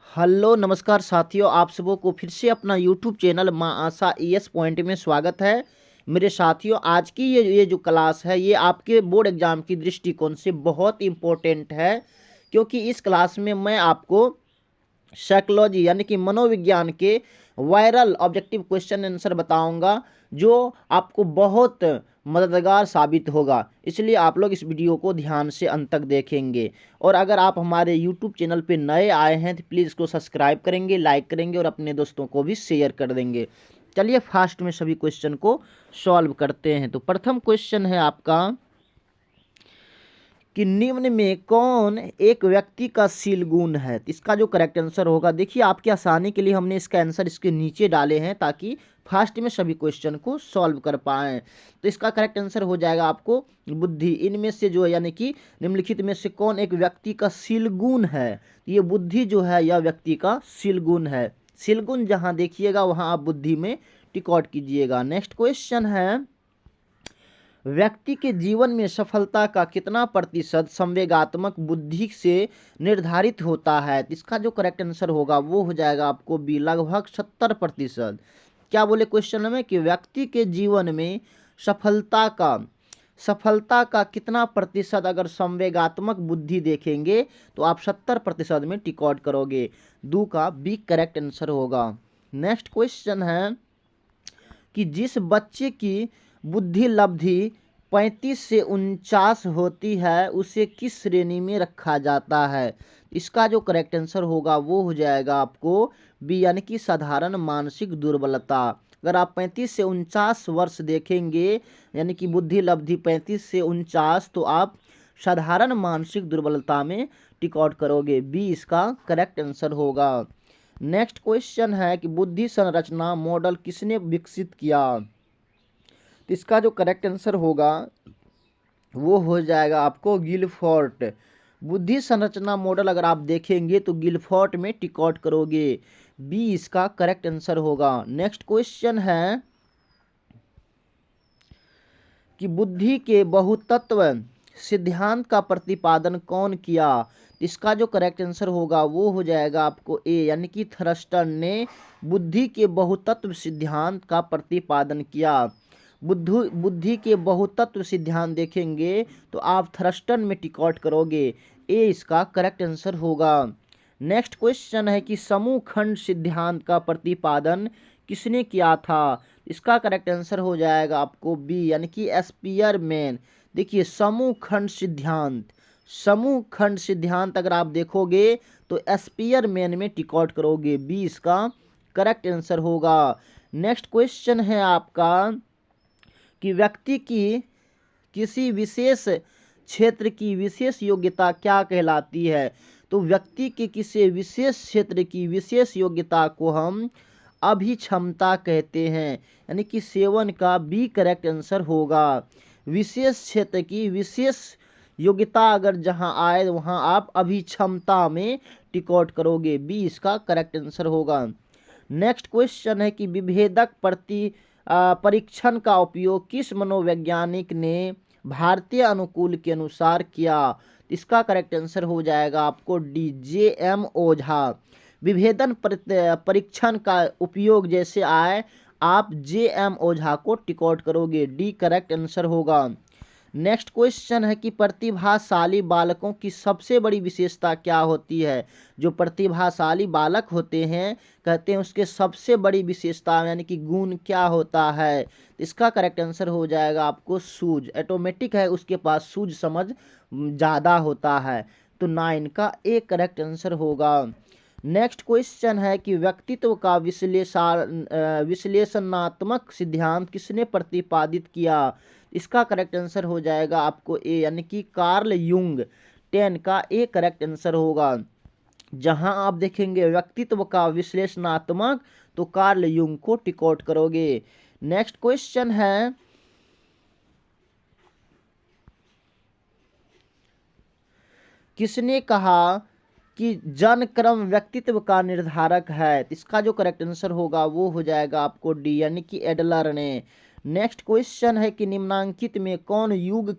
Hello नमस्कार साथियों, आप सबों को फिर से अपना यूट्यूब चैनल माँ आशा ईएस पॉइंट में स्वागत है। मेरे साथियों, आज की ये जो क्लास है ये आपके बोर्ड एग्जाम की दृष्टिकोण से बहुत इम्पोर्टेंट है, क्योंकि इस क्लास में मैं आपको साइकोलॉजी यानी कि मनोविज्ञान के वायरल ऑब्जेक्टिव क्वेश्चन आंसर बताऊंगा, जो आपको बहुत मददगार साबित होगा। इसलिए आप लोग इस वीडियो को ध्यान से अंत तक देखेंगे। और अगर आप हमारे यूट्यूब चैनल पे नए आए हैं तो प्लीज़ इसको सब्सक्राइब करेंगे, लाइक करेंगे और अपने दोस्तों को भी शेयर कर देंगे। चलिए फास्ट में सभी क्वेश्चन को सॉल्व करते हैं। तो प्रथम क्वेश्चन है आपका कि निम्न में कौन एक व्यक्ति का शील गुण है। तो इसका जो करेक्ट आंसर होगा, देखिए आपकी आसानी के लिए हमने इसका आंसर इसके नीचे डाले हैं ताकि फास्ट में सभी क्वेश्चन को सॉल्व कर पाएँ। तो इसका करेक्ट आंसर हो जाएगा आपको बुद्धि। इनमें से जो है यानी कि निम्नलिखित में से कौन एक व्यक्ति का शील गुण है। तो ये बुद्धि जो है यह व्यक्ति का शील गुण है। शील गुण जहाँ देखिएगा वहाँ आप बुद्धि में टिक आउट कीजिएगा। नेक्स्ट क्वेश्चन है, व्यक्ति के जीवन में सफलता का कितना प्रतिशत संवेगात्मक बुद्धि से निर्धारित होता है। तो इसका जो करेक्ट आंसर होगा वो हो जाएगा आपको बी, लगभग 70%। क्या बोले क्वेश्चन में कि व्यक्ति के जीवन में सफलता का कितना प्रतिशत अगर संवेगात्मक बुद्धि देखेंगे तो आप 70% में टिक आउट करोगे। दो का बी करेक्ट आंसर होगा। नेक्स्ट क्वेश्चन है कि जिस बच्चे की बुद्धि लब्धि 35 से 49 होती है उसे किस श्रेणी में रखा जाता है। इसका जो करेक्ट आंसर होगा वो हो जाएगा आपको बी, यानी कि साधारण मानसिक दुर्बलता। अगर आप 35 से 49 वर्ष देखेंगे यानी कि बुद्धि लब्धि 35 से 49, तो आप साधारण मानसिक दुर्बलता में टिक आउट करोगे। बी इसका करेक्ट आंसर होगा। नेक्स्ट क्वेश्चन है कि बुद्धि संरचना मॉडल किसने विकसित किया। तो इसका जो करेक्ट आंसर होगा वो हो जाएगा आपको गिलफोर्ट। बुद्धि संरचना मॉडल अगर आप देखेंगे तो गिलफोर्ट में टिक आउट करोगे। बी इसका करेक्ट आंसर होगा। नेक्स्ट क्वेश्चन है कि बुद्धि के बहुतत्व सिद्धांत का प्रतिपादन कौन किया। इसका जो करेक्ट आंसर होगा वो हो जाएगा आपको ए, यानी कि थ्रस्टन ने बुद्धि के बहुतत्व सिद्धांत का प्रतिपादन किया। बुद्धि के बहुतत्व सिद्धांत देखेंगे तो आप थ्रस्टन में टिक आउट करोगे। ए इसका करेक्ट आंसर होगा। नेक्स्ट क्वेश्चन है कि समूह खंड सिद्धांत का प्रतिपादन किसने किया था। इसका करेक्ट आंसर हो जाएगा आपको बी, यानी कि स्पीयरमैन। देखिए समूह खंड सिद्धांत अगर आप देखोगे तो स्पीयरमैन में टिक आउट करोगे। बी इसका करेक्ट आंसर होगा। नेक्स्ट क्वेश्चन है आपका कि व्यक्ति की किसी विशेष क्षेत्र की विशेष योग्यता क्या कहलाती है। तो व्यक्ति के किसी विशेष क्षेत्र की विशेष योग्यता को हम अभिक्षमता कहते हैं, यानी कि 7 का बी करेक्ट आंसर होगा। विशेष क्षेत्र की विशेष योग्यता अगर जहां आए वहां आप अभिक्षमता में टिक आउट करोगे। बी इसका करेक्ट आंसर होगा। नेक्स्ट क्वेश्चन है कि विभेदक परीक्षण का उपयोग किस मनोवैज्ञानिक ने भारतीय अनुकूल के अनुसार किया। इसका करेक्ट आंसर हो जाएगा आपको डी, जे.एम. ओझा। विभेदन परीक्षण का उपयोग जैसे आए आप जे.एम. ओझा को टिक आउट करोगे। डी करेक्ट आंसर होगा। नेक्स्ट क्वेश्चन है कि प्रतिभाशाली बालकों की सबसे बड़ी विशेषता क्या होती है। जो प्रतिभाशाली बालक होते हैं कहते हैं उसके सबसे बड़ी विशेषता यानी कि गुण क्या होता है। इसका करेक्ट आंसर हो जाएगा आपको सूझ। ऑटोमेटिक है, उसके पास सूझ समझ ज़्यादा होता है। तो 9 का ए करेक्ट आंसर होगा। नेक्स्ट क्वेश्चन है कि व्यक्तित्व का विश्लेषणात्मक सिद्धांत किसने प्रतिपादित किया। इसका करेक्ट आंसर हो जाएगा आपको ए, यानी कि कार्ल युंग। 10 का ए करेक्ट आंसर होगा। जहां आप देखेंगे व्यक्तित्व का विश्लेषणात्मक तो कार्ल युंग को टिक आउट करोगे। नेक्स्ट क्वेश्चन है किसने कहा कि जन क्रम व्यक्तित्व का निर्धारक है। इसका जो करेक्ट आंसर होगा वो हो जाएगा आपको डी, यानी कि एडलर ने। नेक्स्ट क्वेश्चन है कि निम्नांकित में कौन युंग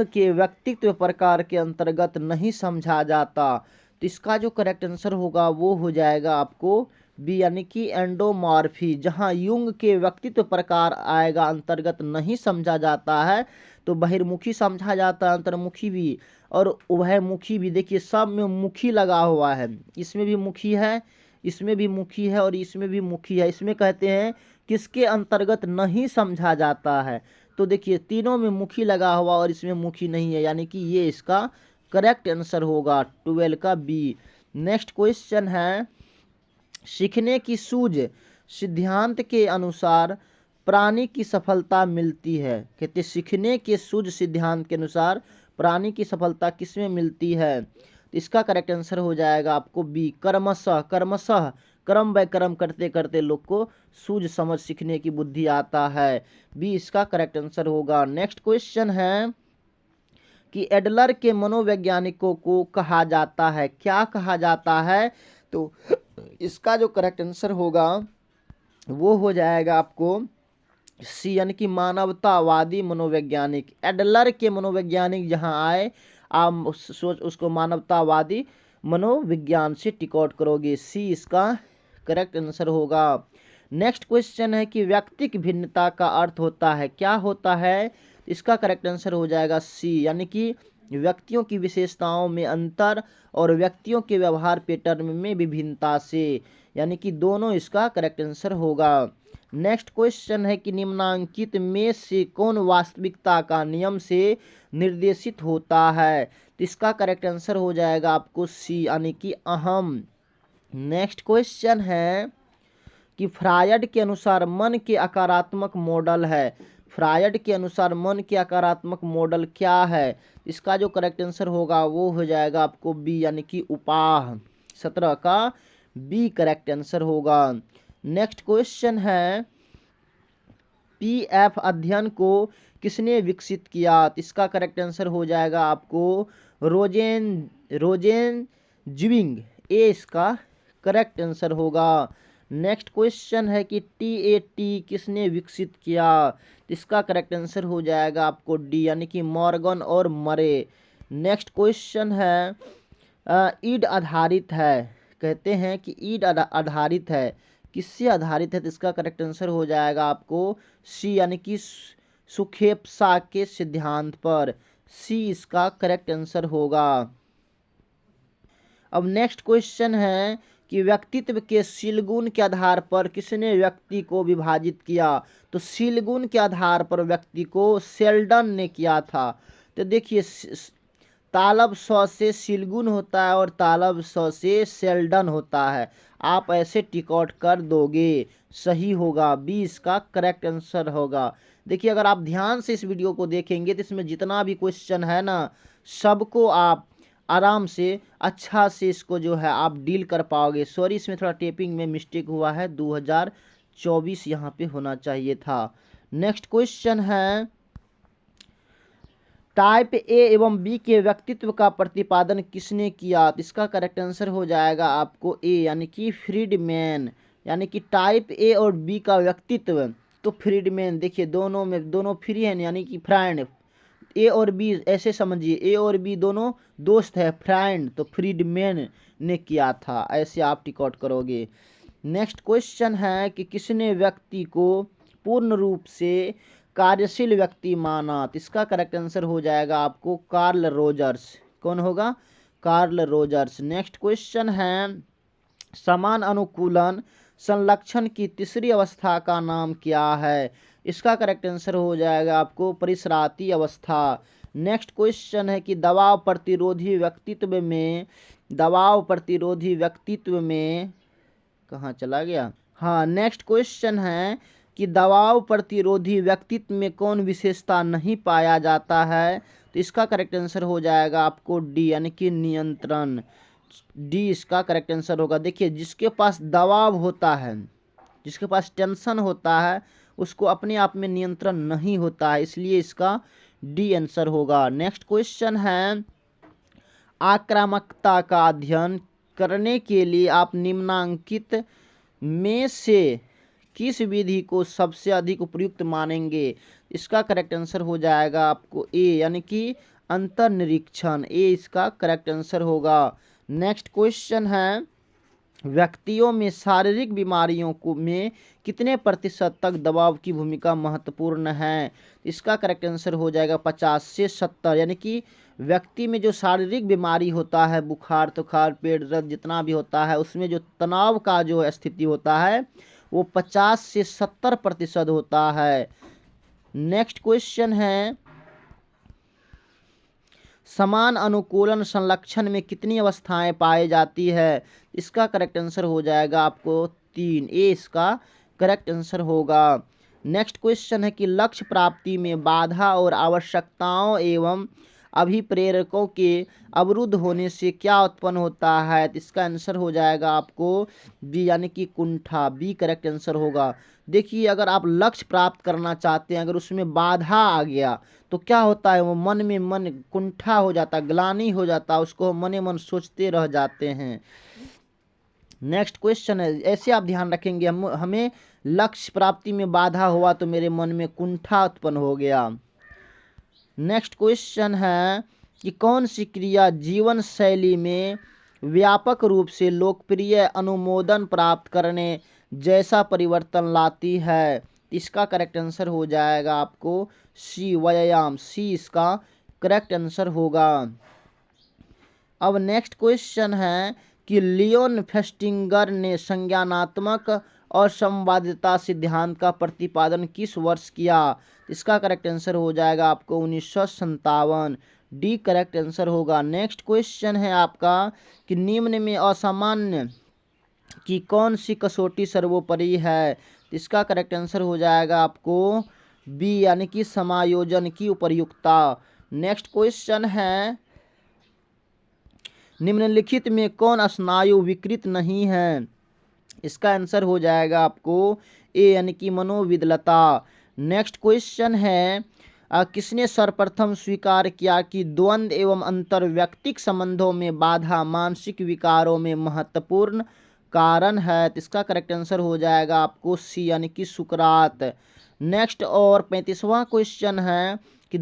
के व्यक्तित्व प्रकार के अंतर्गत नहीं समझा जाता। तो इसका जो करेक्ट आंसर होगा वो हो जाएगा आपको बी, यानी कि एंडोमॉर्फी। जहां युंग के व्यक्तित्व प्रकार आएगा अंतर्गत नहीं समझा जाता है, तो बहिर्मुखी समझा जाता है, अंतर्मुखी भी और उभयमुखी भी। देखिए सब में मुखी लगा हुआ है, इसमें भी मुखी है, इसमें भी मुखी है और इसमें भी मुखी है। इसमें कहते हैं किसके अंतर्गत नहीं समझा जाता है, तो देखिए तीनों में मुखी लगा हुआ और इसमें मुखी नहीं है, यानी कि ये इसका करेक्ट आंसर होगा 12 का बी। नेक्स्ट क्वेश्चन है, सीखने की सूझ सिद्धांत के अनुसार प्राणी की सफलता मिलती है। कहते सीखने के सूझ सिद्धांत के अनुसार प्राणी की सफलता किसमें मिलती है, तो इसका करेक्ट आंसर हो जाएगा आपको बी, कर्मशः। कर्मशः कर्म बाय कर्म करते करते लोग को सूझ समझ सीखने की बुद्धि आता है, बी इसका करेक्ट आंसर होगा। नेक्स्ट क्वेश्चन है कि एडलर के मनोवैज्ञानिकों को कहा जाता है, क्या कहा जाता है, तो इसका जो करेक्ट आंसर होगा वो हो जाएगा आपको सी, यानी कि मानवतावादी मनोवैज्ञानिक। एडलर के मनोवैज्ञानिक जहां आए, आप सोच उसको मानवतावादी मनोविज्ञान से टिक आउट करोगे, सी इसका करेक्ट आंसर होगा। नेक्स्ट क्वेश्चन है कि व्यक्तिक भिन्नता का अर्थ होता है, क्या होता है, इसका करेक्ट आंसर हो जाएगा सी, यानी कि व्यक्तियों की विशेषताओं में अंतर और व्यक्तियों के व्यवहार पैटर्न में विभिन्नता से, यानी कि दोनों इसका करेक्ट आंसर होगा। नेक्स्ट क्वेश्चन है कि निम्नांकित में से कौन वास्तविकता का नियम से निर्देशित होता है, तो इसका करेक्ट आंसर हो जाएगा आपको सी, यानी कि अहम। नेक्स्ट क्वेश्चन है कि फ्रायड के अनुसार मन के आकारात्मक मॉडल है, फ्रायड के अनुसार मन के आकारात्मक मॉडल क्या है, इसका जो करेक्ट आंसर होगा वो हो जाएगा आपको बी, यानी कि उपाह। 17 का बी करेक्ट आंसर होगा। नेक्स्ट क्वेश्चन है, पीएफ अध्ययन को किसने विकसित किया, तो इसका करेक्ट आंसर हो जाएगा आपको रोजेन ज्विंग, ए इसका करेक्ट आंसर होगा। नेक्स्ट क्वेश्चन है कि टीएटी किसने विकसित किया, तो इसका करेक्ट आंसर हो जाएगा आपको डी, यानी कि मॉर्गन और मरे। नेक्स्ट क्वेश्चन है, ईड आधारित है, कहते हैं कि ईड आधारित है, किससे आधारित है, तो इसका करेक्ट आंसर हो जाएगा आपको सी, यानी कि सुखेप्सा के सिद्धांत पर, सी इसका करेक्ट आंसर होगा। अब नेक्स्ट क्वेश्चन है कि व्यक्तित्व के शीलगुण के आधार पर किसने व्यक्ति को विभाजित किया, तो शीलगुण के आधार पर व्यक्ति को शेल्डन ने किया था। तो देखिए तालब सौ से शीलगुण होता है और तालब सौ से शेल्डन होता है, आप ऐसे टिक आउट कर दोगे, सही होगा, बी इसका करेक्ट आंसर होगा। देखिए अगर आप ध्यान से इस वीडियो को देखेंगे तो इसमें जितना भी क्वेश्चन है ना, सबको आप आराम से अच्छा से इसको जो है आप डील कर पाओगे। सॉरी इसमें थोड़ा टेपिंग में मिस्टेक हुआ है, 2024 यहाँ पे होना चाहिए था। नेक्स्ट क्वेश्चन है, टाइप ए एवं बी के व्यक्तित्व का प्रतिपादन किसने किया, तो इसका करेक्ट आंसर हो जाएगा आपको ए, यानी कि फ्रीडमैन। यानी कि टाइप ए और बी का व्यक्तित्व, तो फ्रीडमैन, देखिए दोनों में दोनों फ्री हैं, यानी कि फ्रेंड, ए और बी ऐसे समझिए, ए और बी दोनों दोस्त है, फ्रेंड, तो फ्रीडमैन ने किया था, ऐसे आप टिक आउट करोगे। नेक्स्ट क्वेश्चन है कि किसने व्यक्ति को पूर्ण रूप से कार्यशील व्यक्ति माना, तो इसका करेक्ट आंसर हो जाएगा आपको कार्ल रोजर्स। कौन होगा, कार्ल रोजर्स। नेक्स्ट क्वेश्चन है, समान अनुकूलन संलक्षण की तीसरी अवस्था का नाम क्या है, इसका करेक्ट आंसर हो जाएगा आपको परिसराती अवस्था। नेक्स्ट क्वेश्चन है कि दबाव प्रतिरोधी व्यक्तित्व में कहाँ चला गया, हाँ नेक्स्ट क्वेश्चन है कि दबाव प्रतिरोधी व्यक्तित्व में कौन विशेषता नहीं पाया जाता है, तो इसका करेक्ट आंसर हो जाएगा आपको डी, यानी कि नियंत्रण, डी इसका करेक्ट आंसर होगा। देखिए जिसके पास दबाव होता है, जिसके पास टेंशन होता है, उसको अपने आप में नियंत्रण नहीं होता है, इसलिए इसका डी आंसर होगा। नेक्स्ट क्वेश्चन है, आक्रामकता का अध्ययन करने के लिए आप निम्नांकित में से किस विधि को सबसे अधिक उपयुक्त मानेंगे, इसका करेक्ट आंसर हो जाएगा आपको ए, यानी कि अंतर्निरीक्षण, ए इसका करेक्ट आंसर होगा। नेक्स्ट क्वेश्चन है, व्यक्तियों में शारीरिक बीमारियों को में कितने प्रतिशत तक दबाव की भूमिका महत्वपूर्ण है? इसका करेक्ट आंसर हो जाएगा 50 से 70। यानी कि व्यक्ति में जो शारीरिक बीमारी होता है, बुखार तुखार पेट दर्द जितना भी होता है, उसमें जो तनाव का जो स्थिति होता है वो 50 से 70% होता है। नेक्स्ट क्वेश्चन है, समान अनुकूलन संलक्षण में कितनी अवस्थाएं पाई जाती है? इसका करेक्ट आंसर हो जाएगा आपको 3। ए इसका करेक्ट आंसर होगा। नेक्स्ट क्वेश्चन है कि लक्ष्य प्राप्ति में बाधा और आवश्यकताओं एवं अभिप्रेरकों के अवरुद्ध होने से क्या उत्पन्न होता है? तो इसका आंसर हो जाएगा आपको बी, यानी कि कुंठा। बी करेक्ट आंसर होगा। देखिए, अगर आप लक्ष्य प्राप्त करना चाहते हैं, अगर उसमें बाधा आ गया तो क्या होता है, वो मन कुंठा हो जाता, ग्लानि हो जाता, उसको मने मन सोचते रह जाते हैं। नेक्स्ट क्वेश्चन है, ऐसे आप ध्यान रखेंगे, हमें लक्ष्य प्राप्ति में बाधा हुआ तो मेरे मन में कुंठा उत्पन्न हो गया। नेक्स्ट क्वेश्चन है कि कौन सी क्रिया जीवन शैली में व्यापक रूप से लोकप्रिय अनुमोदन प्राप्त करने जैसा परिवर्तन लाती है? इसका करेक्ट आंसर हो जाएगा आपको सी, व्यायाम। सी इसका करेक्ट आंसर होगा। अब नेक्स्ट क्वेश्चन है कि लियोन फेस्टिंगर ने संज्ञानात्मक और संवादिता सिद्धांत का प्रतिपादन किस वर्ष किया? इसका करेक्ट आंसर हो जाएगा आपको 1957। डी करेक्ट आंसर होगा। नेक्स्ट क्वेश्चन है आपका कि निम्न में असामान्य की कौन सी कसौटी सर्वोपरि है? इसका करेक्ट आंसर हो जाएगा आपको बी, यानी कि समायोजन की उपयुक्तता। नेक्स्ट क्वेश्चन है, निम्नलिखित में कौन स्नायु विकृत नहीं है? इसका आंसर हो जाएगा आपको ए, यानी कि मनोविदलता। नेक्स्ट क्वेश्चन है, किसने सर्वप्रथम स्वीकार किया कि द्वंद्व एवं अंतर व्यक्तिक संबंधों में बाधा मानसिक विकारों में महत्वपूर्ण कारण है? तो इसका करेक्ट आंसर हो जाएगा आपको सी, यानी कि सुकरात। नेक्स्ट और 35वां क्वेश्चन है कि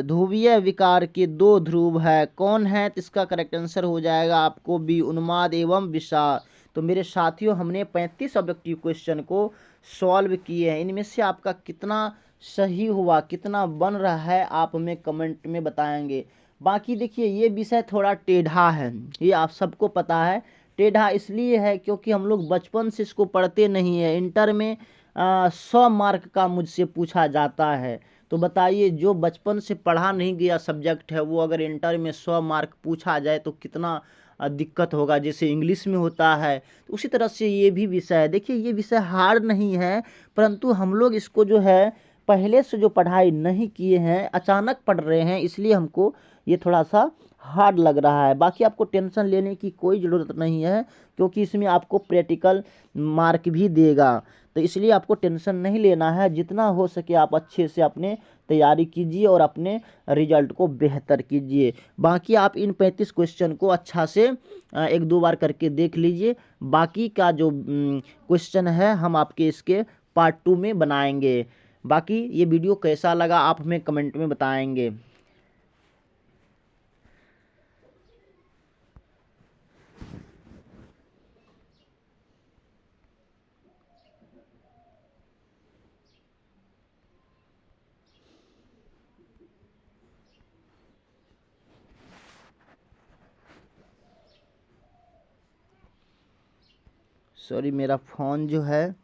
ध्रुवीय विकार के 2 ध्रुव है, कौन है? तो इसका करेक्ट आंसर हो जाएगा आपको बी, उन्माद एवं विषाद। तो मेरे साथियों, हमने 35 ऑब्जेक्टिव क्वेश्चन को सॉल्व किए हैं। इनमें से आपका कितना सही हुआ, कितना बन रहा है, आप हमें कमेंट में बताएंगे। बाकी देखिए, ये विषय थोड़ा टेढ़ा है, ये आप सबको पता है। टेढ़ा इसलिए है क्योंकि हम लोग बचपन से इसको पढ़ते नहीं है। इंटर में 100 मार्क का मुझसे पूछा जाता है। तो बताइए, जो बचपन से पढ़ा नहीं गया सब्जेक्ट है, वो अगर इंटर में 100 मार्क पूछा जाए तो कितना दिक्कत होगा। जैसे इंग्लिश में होता है, तो उसी तरह से ये भी विषय है। देखिए, ये विषय हार्ड नहीं है, परंतु हम लोग इसको जो है पहले से जो पढ़ाई नहीं किए हैं, अचानक पढ़ रहे हैं, इसलिए हमको ये थोड़ा सा हार्ड लग रहा है। बाकी आपको टेंशन लेने की कोई ज़रूरत नहीं है, क्योंकि इसमें आपको प्रैक्टिकल मार्क भी देगा। तो इसलिए आपको टेंशन नहीं लेना है। जितना हो सके आप अच्छे से अपने तैयारी कीजिए और अपने रिजल्ट को बेहतर कीजिए। बाकी आप इन 35 क्वेश्चन को अच्छा से 1-2 बार करके देख लीजिए। बाकी का जो क्वेश्चन है, हम आपके इसके पार्ट 2 में बनाएंगे। बाकी ये वीडियो कैसा लगा आप हमें कमेंट में बताएंगे। सॉरी, मेरा फ़ोन जो है